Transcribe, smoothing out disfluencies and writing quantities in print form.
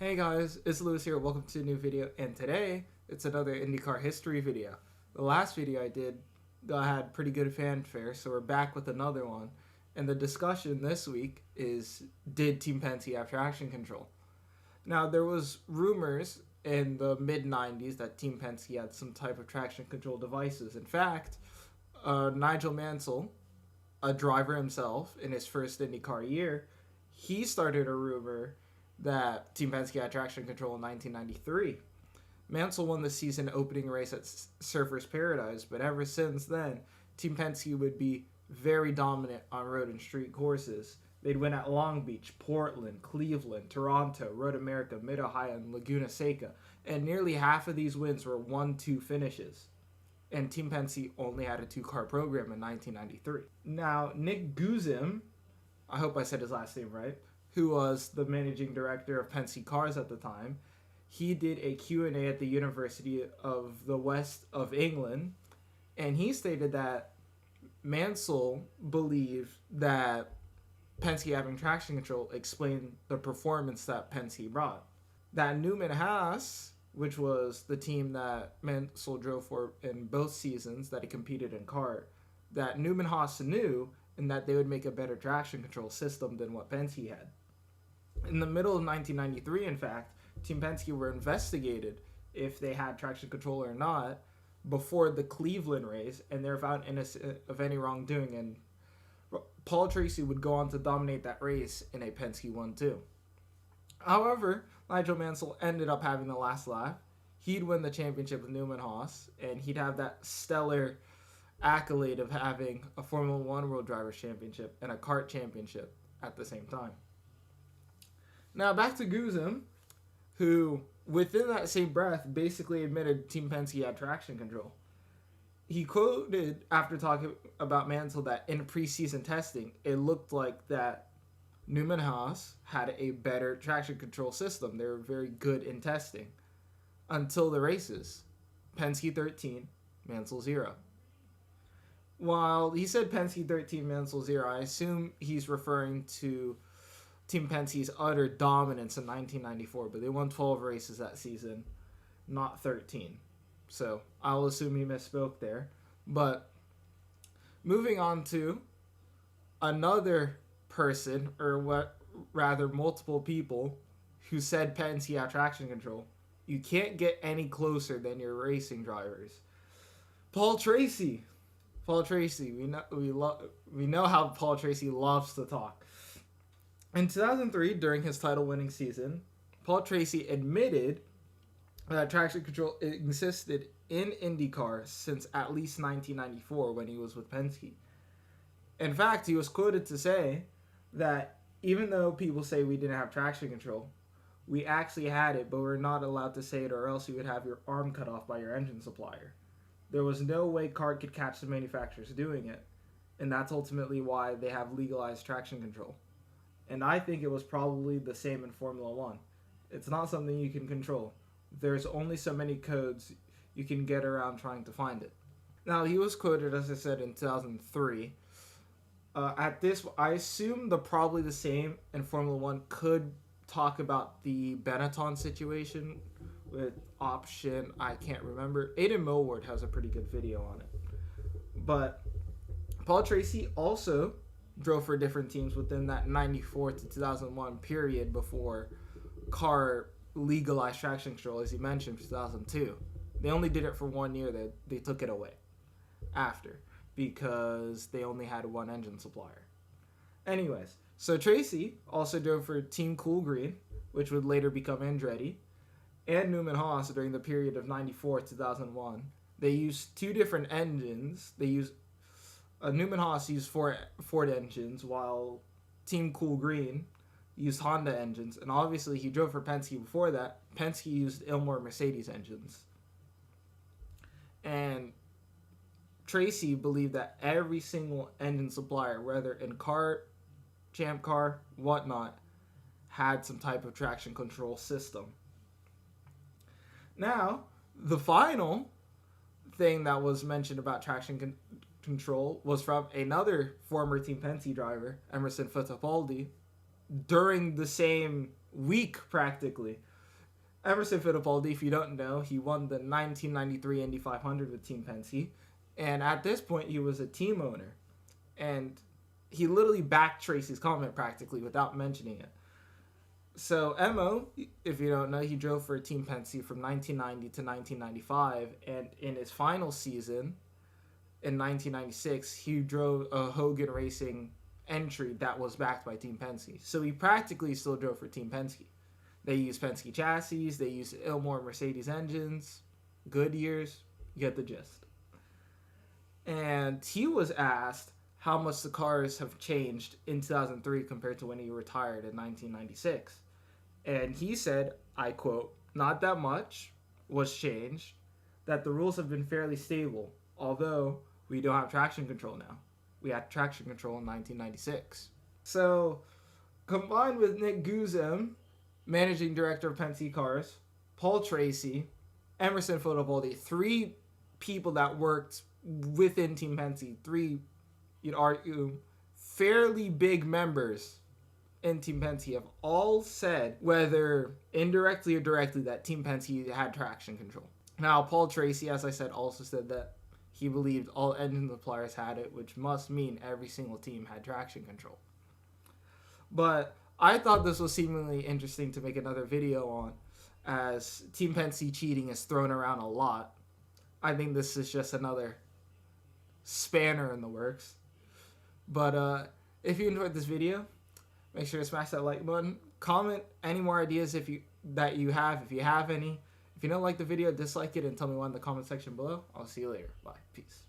Hey guys, it's Lewis here. Welcome to a new video, and today it's another IndyCar history video. The last video I did, I had pretty good fanfare, so we're back with another one. And the discussion this week is, did Team Penske have traction control? Now, there was rumors in the mid-90s that Team Penske had some type of traction control devices. In fact, Nigel Mansell, a driver himself in his first IndyCar year, he started a rumor that Team Penske had traction control in 1993. Mansell won the season opening race at Surfers Paradise, but ever since then, Team Penske would be very dominant on road and street courses. They'd win at Long Beach, Portland, Cleveland, Toronto, Road America, Mid-Ohio, and Laguna Seca, and nearly half of these wins were 1-2 finishes. And Team Penske only had a two-car program in 1993. Now, Nick Guzim, I hope I said his last name right, who was the managing director of Penske Cars at the time, he did a Q&A at the University of the West of England, and he stated that Mansell believed that Penske having traction control explained the performance that Penske brought. That Newman Haas, which was the team that Mansell drove for in both seasons that he competed in kart, that Newman Haas knew and that they would make a better traction control system than what Penske had. In the middle of 1993, in fact, Team Penske were investigated if they had traction control or not before the Cleveland race, and they were found innocent of any wrongdoing, and Paul Tracy would go on to dominate that race in a Penske 1-2. However, Nigel Mansell ended up having the last lap. He'd win the championship with Newman Haas, and he'd have that stellar accolade of having a Formula One World Drivers' Championship and a kart championship at the same time. Now back to Guzim, who within that same breath basically admitted Team Penske had traction control. He quoted after talking about Mansell that in preseason testing, it looked like that Newman Haas had a better traction control system. They were very good in testing until the races. Penske 13, Mansell 0. While he said Penske 13, Mansell 0, I assume he's referring to Team Penske's utter dominance in 1994, but they won 12 races that season, not 13. So I'll assume he misspoke there. But moving on to another person, or what rather multiple people, who said Penske had traction control. You can't get any closer than your racing drivers. Paul Tracy. Paul Tracy. We know how Paul Tracy loves to talk. In 2003, during his title-winning season, Paul Tracy admitted that traction control existed in IndyCar since at least 1994 when he was with Penske. In fact, he was quoted to say that even though people say we didn't have traction control, we actually had it, but we're not allowed to say it or else you would have your arm cut off by your engine supplier. There was no way kart could catch the manufacturers doing it, and that's ultimately why they have legalized traction control. And I think it was probably the same in Formula One. It's not something you can control. There's only so many codes you can get around trying to find it. Now, he was quoted, as I said, in 2003. At this, I assume probably the same in Formula One could talk about the Benetton situation with option, I can't remember. Aidan Millward has a pretty good video on it. But Paul Tracy also drove for different teams within that 94 to 2001 period before car legalized traction control, as he mentioned, 2002. They only did it for 1 year. They took it away after because they only had one engine supplier. Anyways, so Tracy also drove for Team Cool Green, which would later become Andretti, and Newman Haas during the period of 94 to 2001. They used two different engines. They used Newman Haas used Ford engines, while Team Cool Green used Honda engines. And obviously, he drove for Penske before that. Penske used Ilmor Mercedes engines. And Tracy believed that every single engine supplier, whether in kart, champ car, whatnot, had some type of traction control system. Now, the final thing that was mentioned about traction control was from another former Team Penske driver, Emerson Fittipaldi, during the same week practically. Emerson Fittipaldi, if you don't know, he won the 1993 Indy 500 with Team Penske. And at this point, he was a team owner. And he literally backed Tracy's comment practically without mentioning it. So Emo, if you don't know, he drove for Team Penske from 1990 to 1995. And in his final season, in 1996, he drove a Hogan Racing entry that was backed by Team Penske. So he practically still drove for Team Penske. They use Penske chassis. They use Ilmor Mercedes engines, Goodyears. You get the gist. And he was asked how much the cars have changed in 2003 compared to when he retired in 1996. And he said, I quote, "Not that much was changed, that the rules have been fairly stable, although we don't have traction control now. We had traction control in 1996. So, combined with Nick Guzem, managing director of Penske Cars, Paul Tracy, Emerson Fittipaldi, three people that worked within Team Penske, three, you'd argue, fairly big members in Team Penske have all said, whether indirectly or directly, that Team Penske had traction control. Now, Paul Tracy, as I said, also said that he believed all engine suppliers had it, which must mean every single team had traction control. But I thought this was seemingly interesting to make another video on, as Team Penske cheating is thrown around a lot. I think this is just another spanner in the works. But if you enjoyed this video, make sure to smash that like button. Comment any more ideas if you have any. If you don't like the video, dislike it and tell me why in the comment section below. I'll see you later. Bye. Peace.